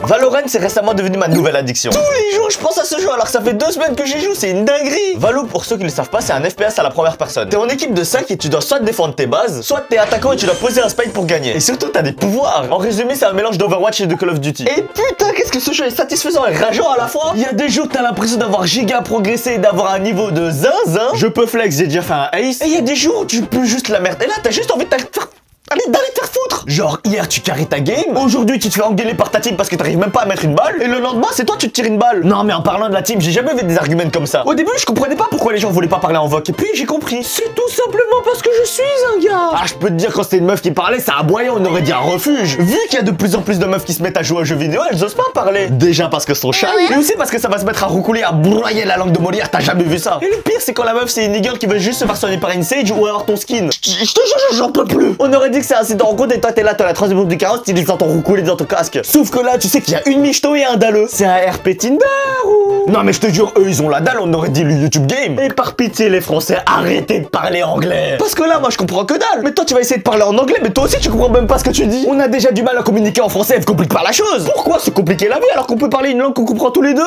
Valorant, c'est récemment devenu ma nouvelle addiction. Tous les jours, je pense à ce jeu alors que ça fait 2 semaines que j'y joue, c'est une dinguerie. Valo, pour ceux qui ne le savent pas, c'est un FPS à la première personne. T'es en équipe de 5 et tu dois soit défendre tes bases, soit t'es attaquant et tu dois poser un spike pour gagner. Et surtout, t'as des pouvoirs. En résumé, c'est un mélange d'Overwatch et de Call of Duty. Et putain, qu'est-ce que ce jeu est satisfaisant et rageant à la fois. Il y a des jours, t'as l'impression d'avoir giga progressé et d'avoir un niveau de zinzin. Je peux flex, j'ai déjà fait un ace. Et il y a des jours où tu peux juste la merde. Et là, t'as juste envie de faire... Allez, d'aller te faire foutre. Genre, hier, tu carries ta game. Aujourd'hui, tu te fais engueuler par ta team parce que t'arrives même pas à mettre une balle. Et le lendemain, c'est toi, tu te tires une balle. Non, mais en parlant de la team, j'ai jamais vu des arguments comme ça. Au début, je comprenais pas pourquoi les gens voulaient pas parler en voc. Et puis, j'ai compris. C'est tout simplement parce que je suis un gars. Ah, je peux te dire, quand c'était une meuf qui parlait, ça aboyait, on aurait dit un refuge. Vu qu'il y a de plus en plus de meufs qui se mettent à jouer aux jeux vidéo, elles osent pas parler. Déjà parce que sont shy. Et aussi parce que ça va se mettre à roucouler, à broyer la langue de Molière. T'as jamais vu ça. Et le pire, c'est quand la meuf, c'est une nigger qui veut juste se faire soigner par une Sage ou alors ton skin. Je te jure, j'en peux plus. On aurait dit que c'est un site de rencontre. Et toi t'es là, t'as la troisième du carrosse, tu les entends roucouler dans ton casque. Sauf que là, tu sais qu'il y a une michto et un dalleux. C'est un RP Tinder ou... Non mais je te jure, eux ils ont la dalle, on aurait dit le YouTube Game. Et par pitié les Français, arrêtez de parler anglais. Parce que là, moi je comprends que dalle. Mais toi tu vas essayer de parler en anglais, mais toi aussi tu comprends même pas ce que tu dis. On a déjà du mal à communiquer en français, elle complique pas la chose. Pourquoi se compliquer la vie alors qu'on peut parler une langue qu'on comprend tous les deux?